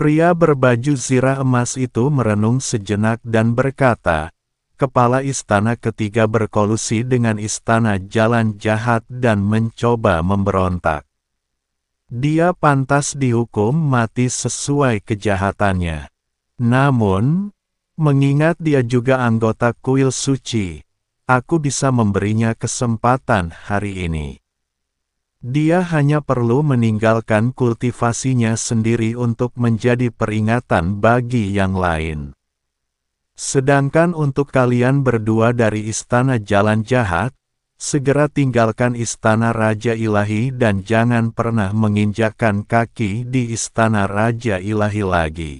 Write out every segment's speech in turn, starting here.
Pria berbaju zirah emas itu merenung sejenak dan berkata, kepala istana ketiga berkolusi dengan istana jalan jahat dan mencoba memberontak. Dia pantas dihukum mati sesuai kejahatannya. Namun, mengingat dia juga anggota kuil suci, aku bisa memberinya kesempatan hari ini. Dia hanya perlu meninggalkan kultivasinya sendiri untuk menjadi peringatan bagi yang lain. Sedangkan untuk kalian berdua dari istana jalan jahat, segera tinggalkan istana Raja Ilahi dan jangan pernah menginjakkan kaki di istana Raja Ilahi lagi.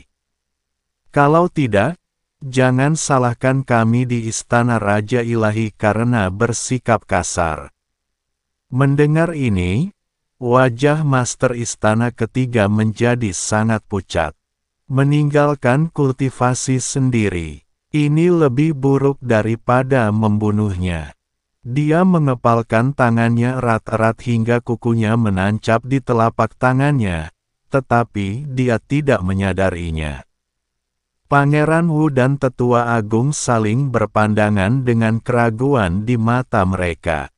Kalau tidak, jangan salahkan kami di istana Raja Ilahi karena bersikap kasar. Mendengar ini, wajah master istana ketiga menjadi sangat pucat. Meninggalkan kultivasi sendiri, ini lebih buruk daripada membunuhnya. Dia mengepalkan tangannya erat-erat hingga kukunya menancap di telapak tangannya, tetapi dia tidak menyadarinya. Pangeran Wu dan Tetua Agung saling berpandangan dengan keraguan di mata mereka.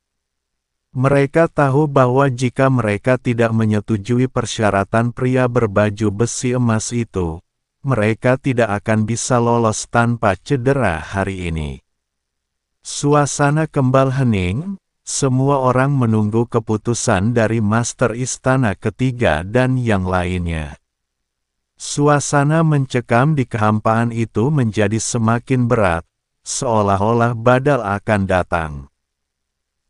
Mereka tahu bahwa jika mereka tidak menyetujui persyaratan pria berbaju besi emas itu, mereka tidak akan bisa lolos tanpa cedera hari ini. Suasana kembal hening, semua orang menunggu keputusan dari master istana ketiga dan yang lainnya. Suasana mencekam di kehampaan itu menjadi semakin berat, seolah-olah badal akan datang.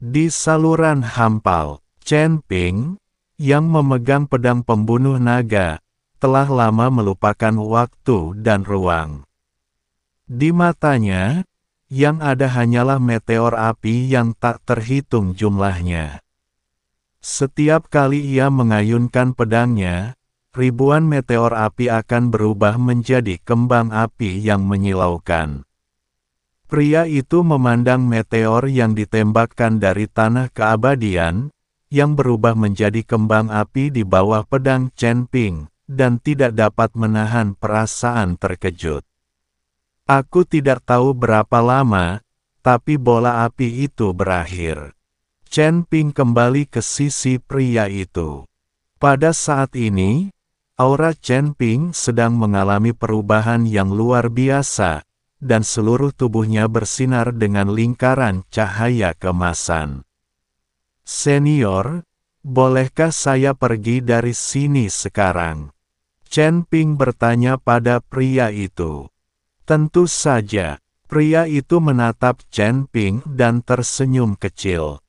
Di saluran hampal, Chen Ping, yang memegang pedang pembunuh naga, telah lama melupakan waktu dan ruang. Di matanya, yang ada hanyalah meteor api yang tak terhitung jumlahnya. Setiap kali ia mengayunkan pedangnya, ribuan meteor api akan berubah menjadi kembang api yang menyilaukan. Pria itu memandang meteor yang ditembakkan dari tanah keabadian, yang berubah menjadi kembang api di bawah pedang Chen Ping, dan tidak dapat menahan perasaan terkejut. Aku tidak tahu berapa lama, tapi bola api itu berakhir. Chen Ping kembali ke sisi pria itu. Pada saat ini, aura Chen Ping sedang mengalami perubahan yang luar biasa, dan seluruh tubuhnya bersinar dengan lingkaran cahaya keemasan. Senior, bolehkah saya pergi dari sini sekarang? Chen Ping bertanya pada pria itu. Tentu saja, pria itu menatap Chen Ping dan tersenyum kecil.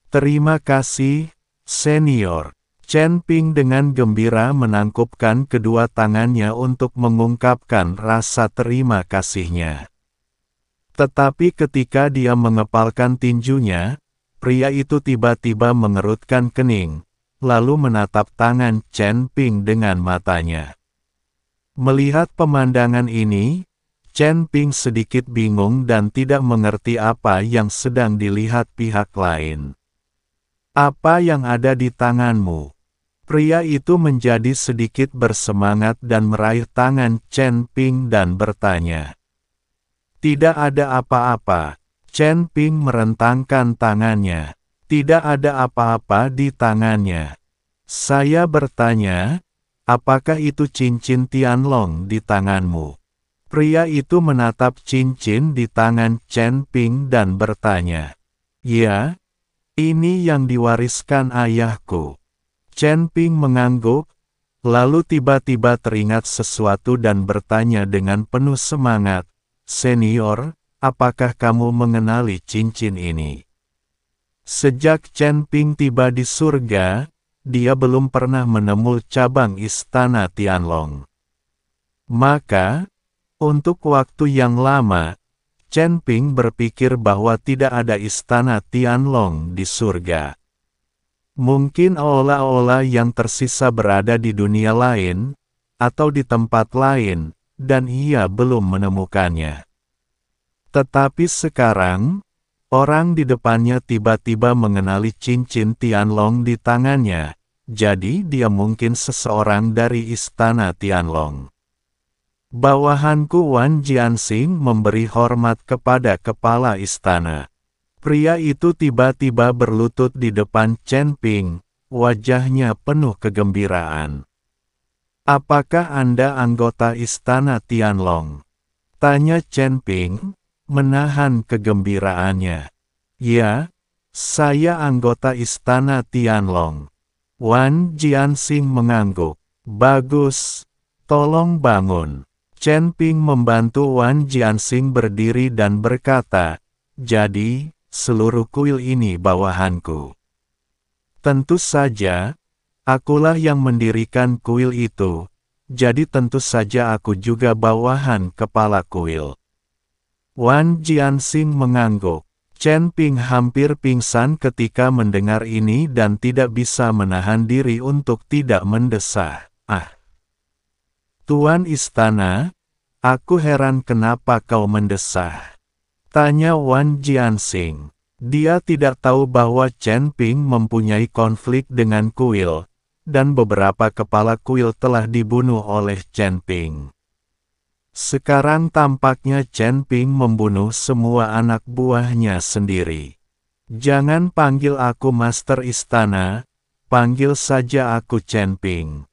Terima kasih, senior. Chen Ping dengan gembira menangkupkan kedua tangannya untuk mengungkapkan rasa terima kasihnya. Tetapi ketika dia mengepalkan tinjunya, pria itu tiba-tiba mengerutkan kening, lalu menatap tangan Chen Ping dengan matanya. Melihat pemandangan ini, Chen Ping sedikit bingung dan tidak mengerti apa yang sedang dilihat pihak lain. Apa yang ada di tanganmu? Pria itu menjadi sedikit bersemangat dan meraih tangan Chen Ping dan bertanya. Tidak ada apa-apa. Chen Ping merentangkan tangannya. Tidak ada apa-apa di tangannya. Saya bertanya, apakah itu cincin Tianlong di tanganmu? Pria itu menatap cincin di tangan Chen Ping dan bertanya. Ya, ini yang diwariskan ayahku. Chen Ping mengangguk, lalu tiba-tiba teringat sesuatu dan bertanya dengan penuh semangat, Senior, apakah kamu mengenali cincin ini? Sejak Chen Ping tiba di surga, dia belum pernah menemui cabang istana Tianlong. Maka, untuk waktu yang lama, Chen Ping berpikir bahwa tidak ada istana Tianlong di surga. Mungkin aula-aula yang tersisa berada di dunia lain, atau di tempat lain, dan ia belum menemukannya. Tetapi sekarang, orang di depannya tiba-tiba mengenali cincin Tianlong di tangannya, jadi dia mungkin seseorang dari istana Tianlong. Bawahanku Wan Jianxing memberi hormat kepada kepala istana. Pria itu tiba-tiba berlutut di depan Chen Ping, wajahnya penuh kegembiraan. Apakah Anda anggota istana Tianlong? Tanya Chen Ping, menahan kegembiraannya. Ya, saya anggota istana Tianlong. Wan Jianxing mengangguk. Bagus, tolong bangun. Chen Ping membantu Wan Jianxing berdiri dan berkata, jadi, seluruh kuil ini bawahanku. Tentu saja, akulah yang mendirikan kuil itu, jadi tentu saja aku juga bawahan kepala kuil. Wan Jianxing mengangguk. Chen Ping hampir pingsan ketika mendengar ini dan tidak bisa menahan diri untuk tidak mendesah. Tuan istana, aku heran kenapa kau mendesah. Tanya Wan Jianxing. Dia tidak tahu bahwa Chen Ping mempunyai konflik dengan kuil, dan beberapa kepala kuil telah dibunuh oleh Chen Ping. Sekarang tampaknya Chen Ping membunuh semua anak buahnya sendiri. Jangan panggil aku Master Istana, panggil saja aku Chen Ping.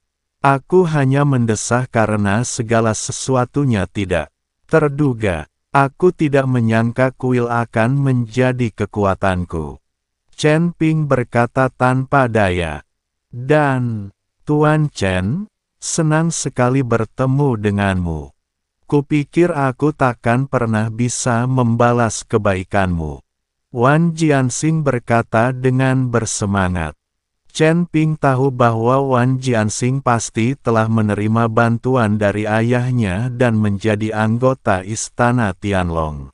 Aku hanya mendesah karena segala sesuatunya tidak terduga. Aku tidak menyangka kuil akan menjadi kekuatanku. Chen Ping berkata tanpa daya. Dan, Tuan Chen, senang sekali bertemu denganmu. Kupikir aku takkan pernah bisa membalas kebaikanmu. Wan Jianxing berkata dengan bersemangat. Chen Ping tahu bahwa Wan Jianxing pasti telah menerima bantuan dari ayahnya dan menjadi anggota istana Tianlong.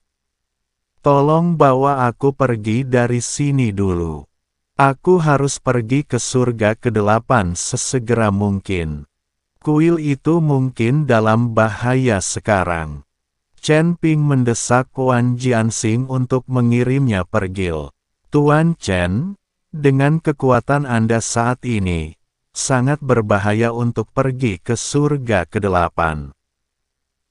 Tolong bawa aku pergi dari sini dulu. Aku harus pergi ke surga ke-8 sesegera mungkin. Kuil itu mungkin dalam bahaya sekarang. Chen Ping mendesak Wan Jianxing untuk mengirimnya pergi. Tuan Chen, dengan kekuatan Anda saat ini, sangat berbahaya untuk pergi ke surga ke-8.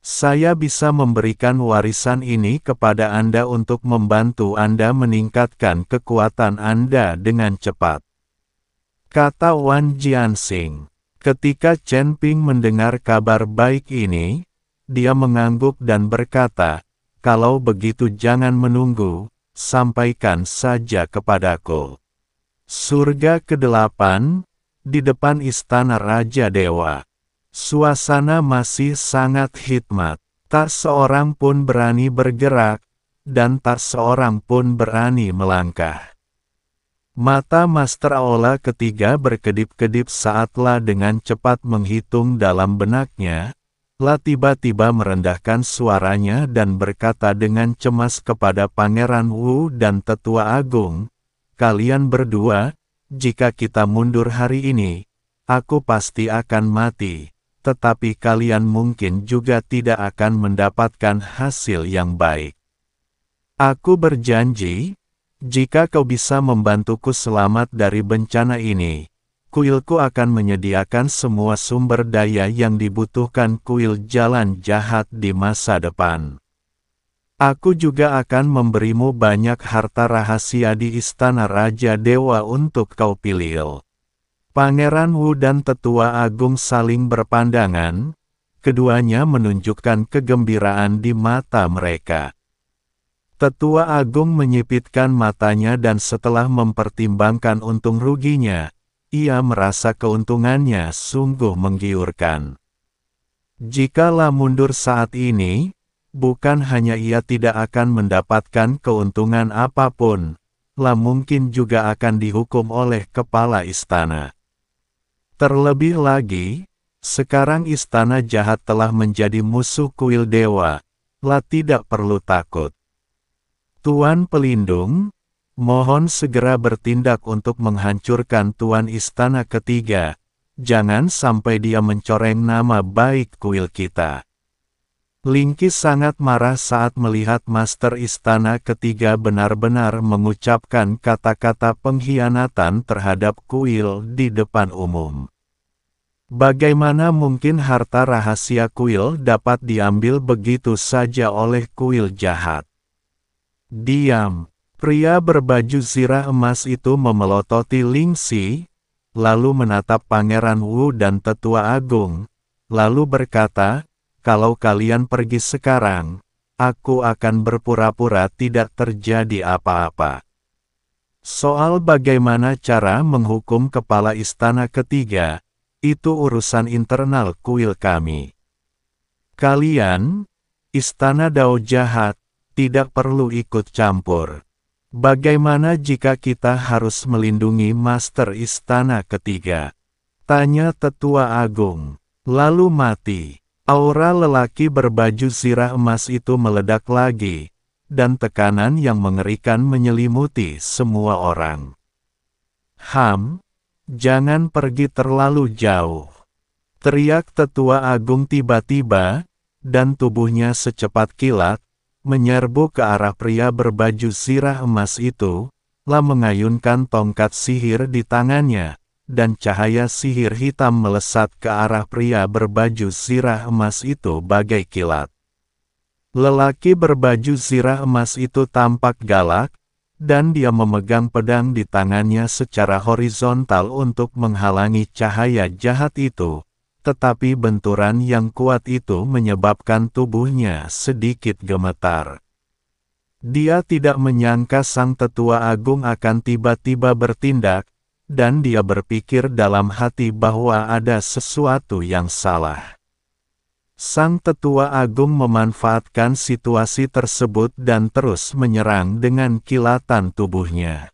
Saya bisa memberikan warisan ini kepada Anda untuk membantu Anda meningkatkan kekuatan Anda dengan cepat. Kata Wan Jianxing. Ketika Chen Ping mendengar kabar baik ini, dia mengangguk dan berkata, kalau begitu jangan menunggu, sampaikan saja kepadaku. Surga ke-8, di depan istana Raja Dewa. Suasana masih sangat hikmat, tak seorang pun berani bergerak, dan tak seorang pun berani melangkah. Mata Master Aula ketiga berkedip-kedip saat La dengan cepat menghitung dalam benaknya. La tiba-tiba merendahkan suaranya dan berkata dengan cemas kepada Pangeran Wu dan Tetua Agung, kalian berdua, jika kita mundur hari ini, aku pasti akan mati, tetapi kalian mungkin juga tidak akan mendapatkan hasil yang baik. Aku berjanji, jika kau bisa membantuku selamat dari bencana ini, kuilku akan menyediakan semua sumber daya yang dibutuhkan kuil Jalan Jahat di masa depan. Aku juga akan memberimu banyak harta rahasia di istana Raja Dewa untuk kau pilih. Pangeran Wu dan Tetua Agung saling berpandangan, keduanya menunjukkan kegembiraan di mata mereka. Tetua Agung menyipitkan matanya dan setelah mempertimbangkan untung ruginya, ia merasa keuntungannya sungguh menggiurkan. Jika La mundur saat ini, bukan hanya ia tidak akan mendapatkan keuntungan apapun, La mungkin juga akan dihukum oleh kepala istana. Terlebih lagi, sekarang istana jahat telah menjadi musuh kuil dewa, La tidak perlu takut. Tuan Pelindung, mohon segera bertindak untuk menghancurkan Tuan Istana Ketiga, jangan sampai dia mencoreng nama baik kuil kita. Lingkis sangat marah saat melihat Master Istana Ketiga benar-benar mengucapkan kata-kata pengkhianatan terhadap kuil di depan umum. Bagaimana mungkin harta rahasia kuil dapat diambil begitu saja oleh kuil jahat? Diam! Pria berbaju zirah emas itu memelototi Ling Si, lalu menatap Pangeran Wu dan Tetua Agung, lalu berkata, "Kalau kalian pergi sekarang, aku akan berpura-pura tidak terjadi apa-apa. Soal bagaimana cara menghukum kepala istana ketiga, itu urusan internal kuil kami. Kalian, istana Dao jahat, tidak perlu ikut campur. Bagaimana jika kita harus melindungi master istana ketiga?" tanya Tetua Agung. Lalu mati. Aura lelaki berbaju zirah emas itu meledak lagi, dan tekanan yang mengerikan menyelimuti semua orang. Jangan pergi terlalu jauh," teriak Tetua Agung tiba-tiba, dan tubuhnya secepat kilat, menyerbu ke arah pria berbaju zirah emas itu, lalu mengayunkan tongkat sihir di tangannya, dan cahaya sihir hitam melesat ke arah pria berbaju zirah emas itu bagai kilat. Lelaki berbaju zirah emas itu tampak galak, dan dia memegang pedang di tangannya secara horizontal untuk menghalangi cahaya jahat itu, tetapi benturan yang kuat itu menyebabkan tubuhnya sedikit gemetar. Dia tidak menyangka Sang Tetua Agung akan tiba-tiba bertindak, dan dia berpikir dalam hati bahwa ada sesuatu yang salah. Sang Tetua Agung memanfaatkan situasi tersebut dan terus menyerang dengan kilatan tubuhnya.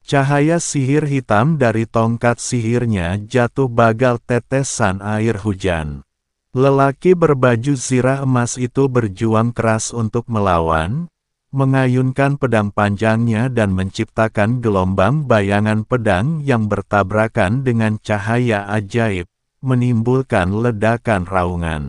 Cahaya sihir hitam dari tongkat sihirnya jatuh bagal tetesan air hujan. Lelaki berbaju zirah emas itu berjuang keras untuk melawan, mengayunkan pedang panjangnya dan menciptakan gelombang bayangan pedang yang bertabrakan dengan cahaya ajaib, menimbulkan ledakan raungan.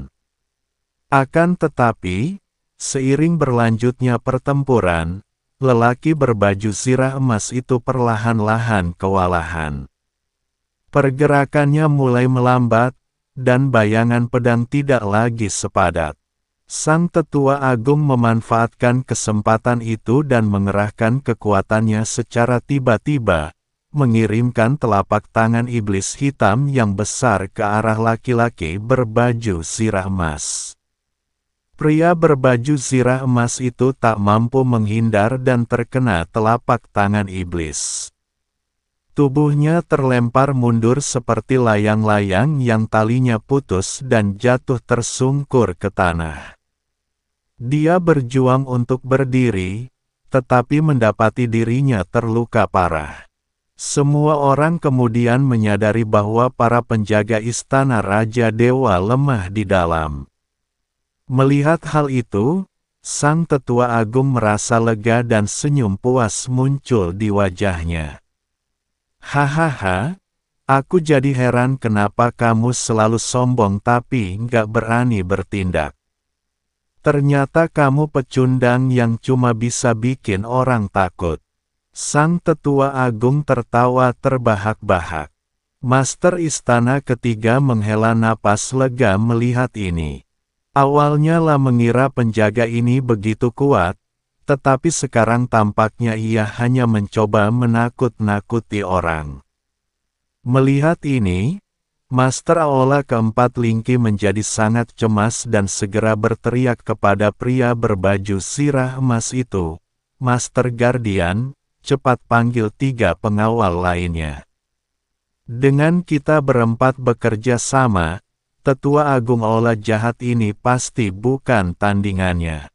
Akan tetapi, seiring berlanjutnya pertempuran, lelaki berbaju zirah emas itu perlahan-lahan kewalahan. Pergerakannya mulai melambat, dan bayangan pedang tidak lagi sepadat. Sang Tetua Agung memanfaatkan kesempatan itu dan mengerahkan kekuatannya secara tiba-tiba, mengirimkan telapak tangan iblis hitam yang besar ke arah laki-laki berbaju zirah emas. Pria berbaju zirah emas itu tak mampu menghindar dan terkena telapak tangan iblis. Tubuhnya terlempar mundur seperti layang-layang yang talinya putus dan jatuh tersungkur ke tanah. Dia berjuang untuk berdiri, tetapi mendapati dirinya terluka parah. Semua orang kemudian menyadari bahwa para penjaga istana Raja Dewa lemah di dalam. Melihat hal itu, Sang Tetua Agung merasa lega dan senyum puas muncul di wajahnya. "Hahaha, aku jadi heran kenapa kamu selalu sombong tapi nggak berani bertindak. Ternyata kamu pecundang yang cuma bisa bikin orang takut." Sang Tetua Agung tertawa terbahak-bahak. Master istana ketiga menghela napas lega melihat ini. Awalnya lah mengira penjaga ini begitu kuat, tetapi sekarang tampaknya ia hanya mencoba menakut-nakuti orang. Melihat ini, Master Aula keempat Lingki menjadi sangat cemas dan segera berteriak kepada pria berbaju zirah emas itu, "Master Guardian, cepat panggil 3 pengawal lainnya. Dengan kita berempat bekerja sama, Tetua Agung Aula jahat ini pasti bukan tandingannya."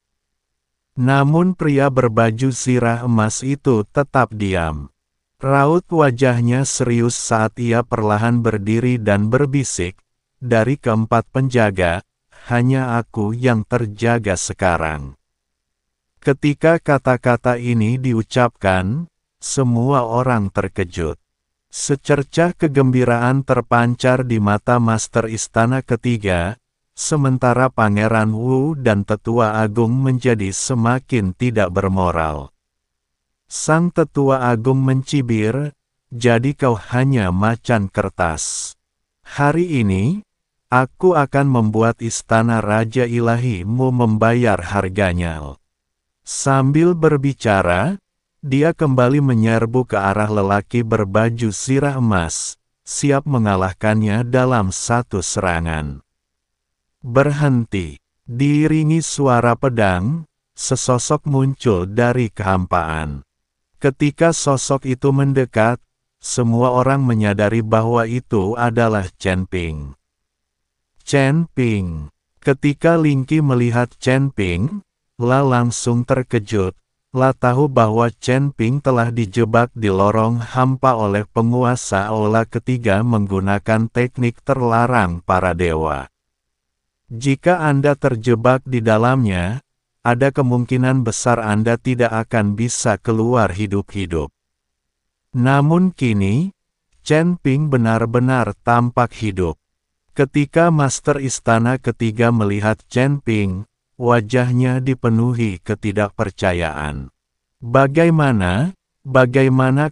Namun pria berbaju zirah emas itu tetap diam. Raut wajahnya serius saat ia perlahan berdiri dan berbisik, "Dari keempat penjaga, hanya aku yang terjaga sekarang." Ketika kata-kata ini diucapkan, semua orang terkejut. Secercah kegembiraan terpancar di mata Master Istana ketiga, sementara Pangeran Wu dan Tetua Agung menjadi semakin tidak bermoral. Sang Tetua Agung mencibir, "Jadi kau hanya macan kertas. Hari ini, aku akan membuat istana Raja Ilahimu membayar harganya. Sambil berbicara, dia kembali menyerbu ke arah lelaki berbaju zirah emas, siap mengalahkannya dalam satu serangan. Berhenti, diiringi suara pedang, sesosok muncul dari kehampaan. Ketika sosok itu mendekat, semua orang menyadari bahwa itu adalah Chen Ping. Chen Ping. Ketika Ling Qi melihat Chen Ping, La langsung terkejut. La tahu bahwa Chen Ping telah dijebak di lorong hampa oleh penguasa aula ketiga menggunakan teknik terlarang para dewa. Jika Anda terjebak di dalamnya, ada kemungkinan besar Anda tidak akan bisa keluar hidup-hidup. Namun kini, Chen Ping benar-benar tampak hidup. Ketika Master Istana Ketiga melihat Chen Ping, wajahnya dipenuhi ketidakpercayaan. Bagaimana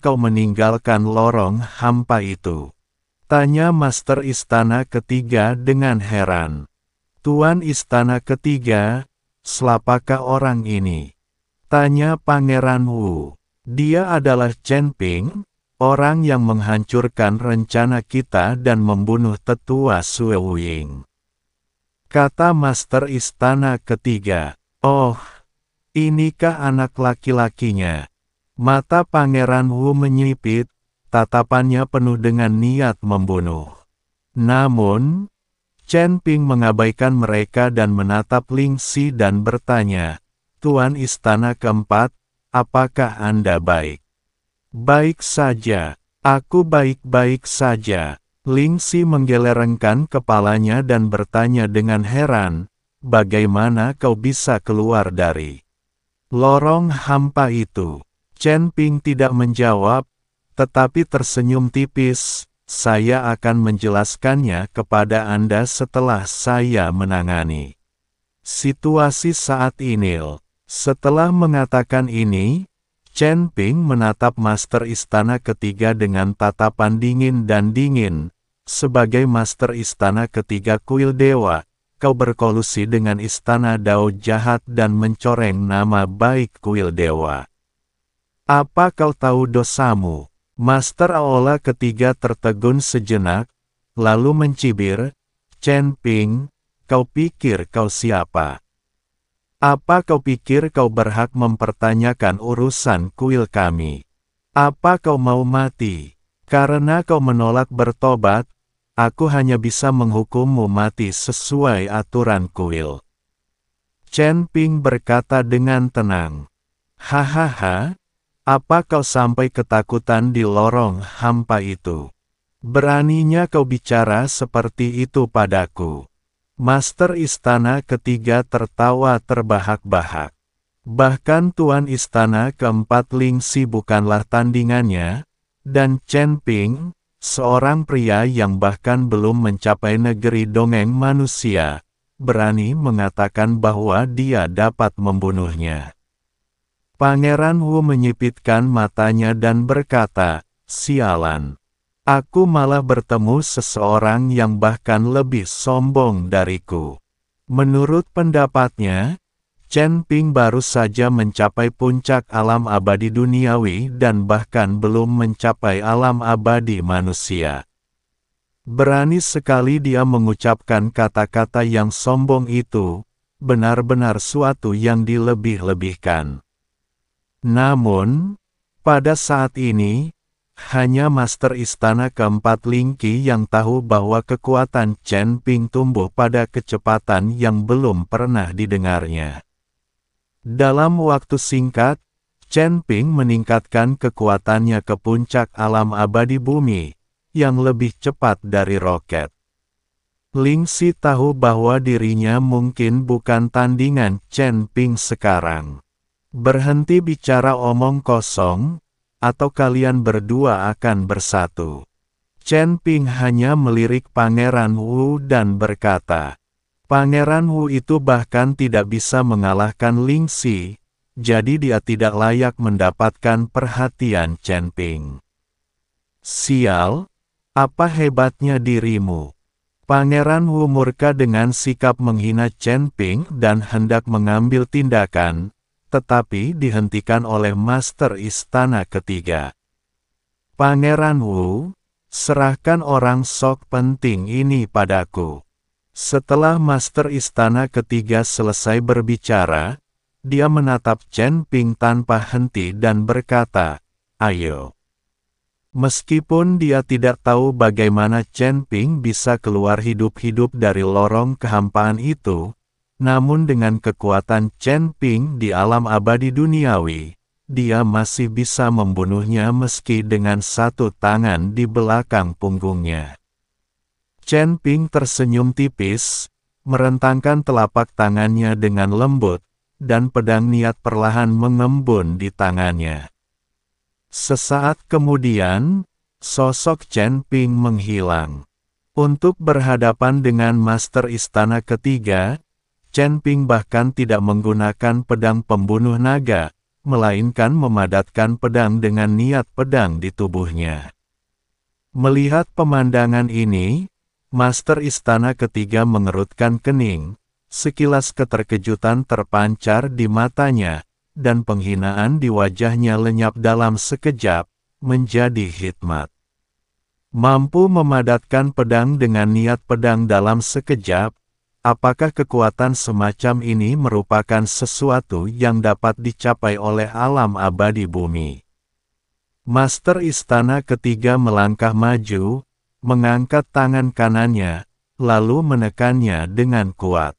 kau meninggalkan lorong hampa itu? Tanya Master Istana Ketiga dengan heran. Tuan Istana Ketiga, siapakah orang ini? Tanya Pangeran Wu. Dia adalah Chen Ping, orang yang menghancurkan rencana kita dan membunuh tetua Sue Wuying. Kata Master Istana Ketiga. Oh, inikah anak laki-lakinya? Mata Pangeran Wu menyipit, tatapannya penuh dengan niat membunuh. Namun, Chen Ping mengabaikan mereka dan menatap Ling Xi dan bertanya, Tuan Istana Keempat, apakah Anda baik? Baik saja, aku baik-baik saja. Ling Xi menggelengkan kepalanya dan bertanya dengan heran, bagaimana kau bisa keluar dari lorong hampa itu? Chen Ping tidak menjawab, tetapi tersenyum tipis, saya akan menjelaskannya kepada Anda setelah saya menangani situasi saat ini. Setelah mengatakan ini, Chen Ping menatap Master Istana Ketiga dengan tatapan dingin dan dingin. Sebagai Master Istana Ketiga Kuil Dewa, kau berkolusi dengan Istana Dao jahat dan mencoreng nama baik Kuil Dewa. Apa kau tahu dosamu? Master Aula Ketiga tertegun sejenak, lalu mencibir, Chen Ping, kau pikir kau siapa? Apa kau pikir kau berhak mempertanyakan urusan kuil kami? Apa kau mau mati? Karena kau menolak bertobat, aku hanya bisa menghukummu mati sesuai aturan kuil. Chen Ping berkata dengan tenang. Hahaha, apa kau sampai ketakutan di lorong hampa itu? Beraninya kau bicara seperti itu padaku. Master Istana Ketiga tertawa terbahak-bahak. Bahkan Tuan Istana Keempat Ling Xi bukanlah tandingannya, dan Chen Ping, seorang pria yang bahkan belum mencapai negeri dongeng manusia, berani mengatakan bahwa dia dapat membunuhnya. Pangeran Wu menyipitkan matanya dan berkata, sialan. Aku malah bertemu seseorang yang bahkan lebih sombong dariku. Menurut pendapatnya, Chen Ping baru saja mencapai puncak alam abadi duniawi dan bahkan belum mencapai alam abadi manusia. Berani sekali dia mengucapkan kata-kata yang sombong itu, benar-benar suatu yang dilebih-lebihkan. Namun, pada saat ini, hanya Master Istana Keempat Ling Qi yang tahu bahwa kekuatan Chen Ping tumbuh pada kecepatan yang belum pernah didengarnya. Dalam waktu singkat, Chen Ping meningkatkan kekuatannya ke puncak alam abadi bumi, yang lebih cepat dari roket. Ling Xi tahu bahwa dirinya mungkin bukan tandingan Chen Ping sekarang. Berhenti bicara omong kosong, atau kalian berdua akan bersatu. Chen Ping hanya melirik Pangeran Wu dan berkata, Pangeran Wu itu bahkan tidak bisa mengalahkan Ling Xi, jadi dia tidak layak mendapatkan perhatian Chen Ping. Sial, Apa hebatnya dirimu? Pangeran Wu murka dengan sikap menghina Chen Ping dan hendak mengambil tindakan, tetapi dihentikan oleh Master Istana Ketiga. Pangeran Wu, serahkan orang sok penting ini padaku. Setelah Master Istana Ketiga selesai berbicara, dia menatap Chen Ping tanpa henti dan berkata, "Ayo." Meskipun dia tidak tahu bagaimana Chen Ping bisa keluar hidup-hidup dari lorong kehampaan itu, namun dengan kekuatan Chen Ping di alam abadi duniawi, dia masih bisa membunuhnya meski dengan satu tangan di belakang punggungnya. Chen Ping tersenyum tipis, merentangkan telapak tangannya dengan lembut, dan pedang niat perlahan mengembun di tangannya. Sesaat kemudian, sosok Chen Ping menghilang. Untuk berhadapan dengan Master Istana Ketiga, Chen Ping bahkan tidak menggunakan pedang pembunuh naga, melainkan memadatkan pedang dengan niat pedang di tubuhnya. Melihat pemandangan ini, Master Istana Ketiga mengerutkan kening, sekilas keterkejutan terpancar di matanya, dan penghinaan di wajahnya lenyap dalam sekejap, menjadi hikmat. Mampu memadatkan pedang dengan niat pedang dalam sekejap, apakah kekuatan semacam ini merupakan sesuatu yang dapat dicapai oleh alam abadi bumi? Master Istana Ketiga melangkah maju, mengangkat tangan kanannya, lalu menekannya dengan kuat.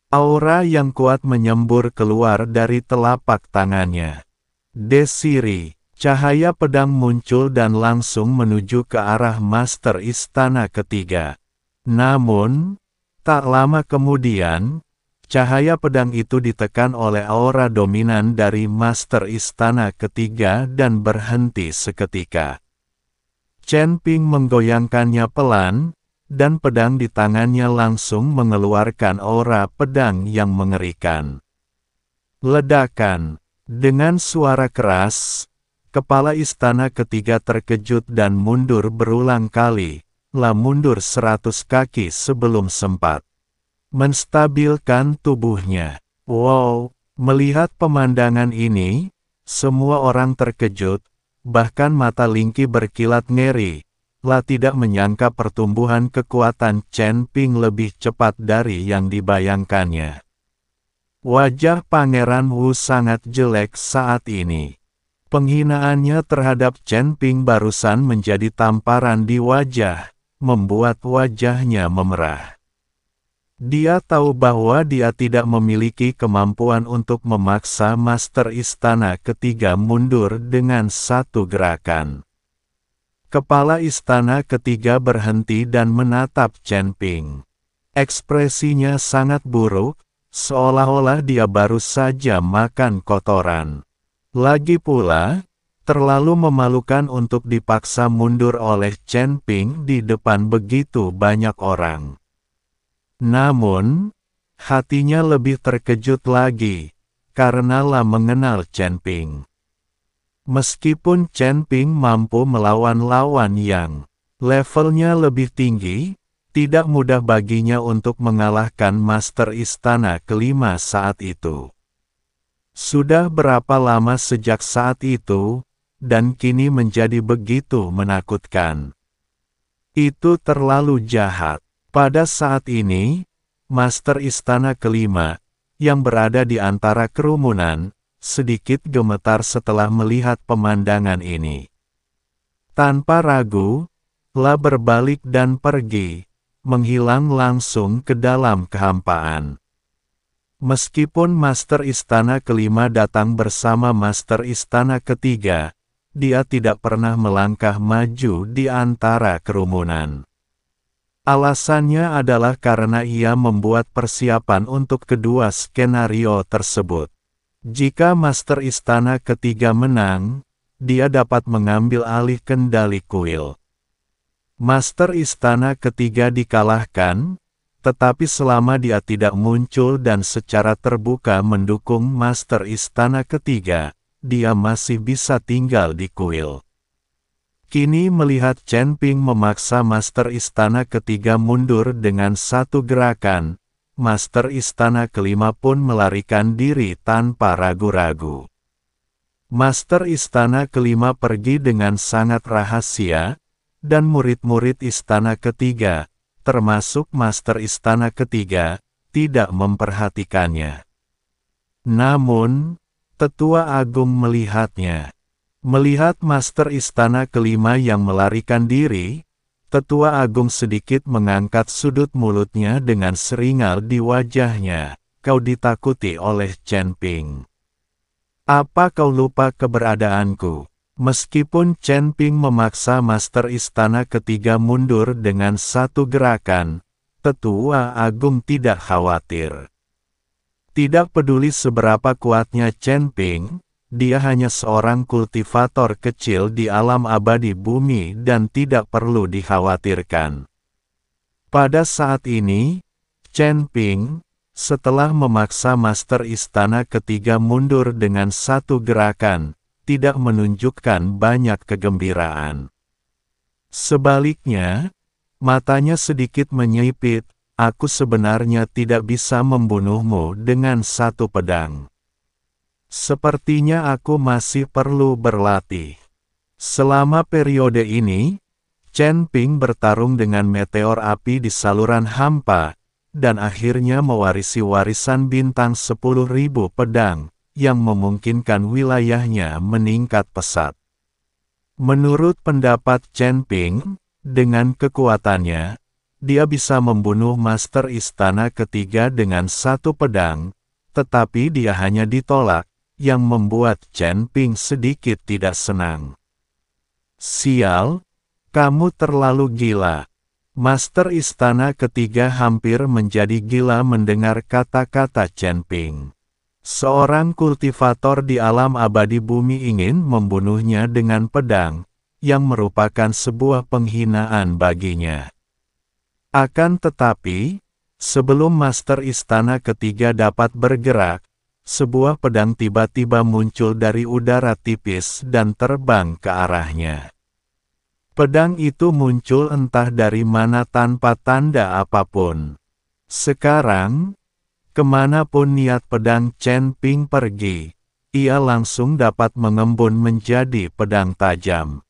Aura yang kuat menyembur keluar dari telapak tangannya. Desiri, cahaya pedang muncul dan langsung menuju ke arah Master Istana Ketiga. Namun, tak lama kemudian, cahaya pedang itu ditekan oleh aura dominan dari Master Istana Ketiga dan berhenti seketika. Chen Ping menggoyangkannya pelan, dan pedang di tangannya langsung mengeluarkan aura pedang yang mengerikan. Ledakan. Dengan suara keras, kepala Istana Ketiga terkejut dan mundur berulang kali, mundur 100 kaki sebelum sempat menstabilkan tubuhnya. Wow, melihat pemandangan ini, semua orang terkejut, bahkan mata Lingqi berkilat ngeri. Tidak menyangka pertumbuhan kekuatan Chen Ping lebih cepat dari yang dibayangkannya. Wajah Pangeran Wu sangat jelek saat ini. Penghinaannya terhadap Chen Ping barusan menjadi tamparan di wajah, membuat wajahnya memerah. Dia tahu bahwa dia tidak memiliki kemampuan untuk memaksa Master Istana Ketiga mundur dengan satu gerakan. Kepala Istana Ketiga berhenti dan menatap Chen Ping. Ekspresinya sangat buruk, seolah-olah dia baru saja makan kotoran. Lagi pula, terlalu memalukan untuk dipaksa mundur oleh Chen Ping di depan begitu banyak orang. Namun, hatinya lebih terkejut lagi, karena mengenal Chen Ping. Meskipun Chen Ping mampu melawan lawan yang levelnya lebih tinggi, tidak mudah baginya untuk mengalahkan Master Istana Kelima saat itu. Sudah berapa lama sejak saat itu, dan kini menjadi begitu menakutkan. Itu terlalu jahat. Pada saat ini, Master Istana Kelima, yang berada di antara kerumunan, sedikit gemetar setelah melihat pemandangan ini. Tanpa ragu, berbalik dan pergi, menghilang langsung ke dalam kehampaan. Meskipun Master Istana Kelima datang bersama Master Istana Ketiga, dia tidak pernah melangkah maju di antara kerumunan. Alasannya adalah karena ia membuat persiapan untuk kedua skenario tersebut. Jika Master Istana Ketiga menang, dia dapat mengambil alih kendali kuil. Master Istana Ketiga dikalahkan, tetapi selama dia tidak muncul dan secara terbuka mendukung Master Istana Ketiga, dia masih bisa tinggal di kuil. Kini melihat Chen Ping memaksa Master Istana Ketiga mundur dengan satu gerakan, Master Istana Kelima pun melarikan diri tanpa ragu-ragu. Master Istana Kelima pergi dengan sangat rahasia, dan murid-murid Istana Ketiga, termasuk Master Istana Ketiga, tidak memperhatikannya. Namun, Tetua Agung melihatnya. Melihat Master Istana Kelima yang melarikan diri, Tetua Agung sedikit mengangkat sudut mulutnya dengan seringal di wajahnya. Kau ditakuti oleh Chen Ping. Apa kau lupa keberadaanku? Meskipun Chen Ping memaksa Master Istana Ketiga mundur dengan satu gerakan, Tetua Agung tidak khawatir. Tidak peduli seberapa kuatnya Chen Ping, dia hanya seorang kultivator kecil di alam abadi bumi dan tidak perlu dikhawatirkan. Pada saat ini, Chen Ping, setelah memaksa Master Istana Ketiga mundur dengan satu gerakan, tidak menunjukkan banyak kegembiraan. Sebaliknya, matanya sedikit menyipit. Aku sebenarnya tidak bisa membunuhmu dengan satu pedang. Sepertinya aku masih perlu berlatih. Selama periode ini, Chen Ping bertarung dengan meteor api di saluran hampa, dan akhirnya mewarisi warisan bintang 10.000 pedang, yang memungkinkan wilayahnya meningkat pesat. Menurut pendapat Chen Ping, dengan kekuatannya, dia bisa membunuh Master Istana Ketiga dengan satu pedang, tetapi dia hanya ditolak, yang membuat Chen Ping sedikit tidak senang. Sial, kamu terlalu gila. Master Istana Ketiga hampir menjadi gila mendengar kata-kata Chen Ping. Seorang kultivator di alam abadi bumi ingin membunuhnya dengan pedang, yang merupakan sebuah penghinaan baginya. Akan tetapi, sebelum Master Istana Ketiga dapat bergerak, sebuah pedang tiba-tiba muncul dari udara tipis dan terbang ke arahnya. Pedang itu muncul entah dari mana tanpa tanda apapun. Sekarang, kemanapun niat pedang Chen Ping pergi, ia langsung dapat mengembun menjadi pedang tajam.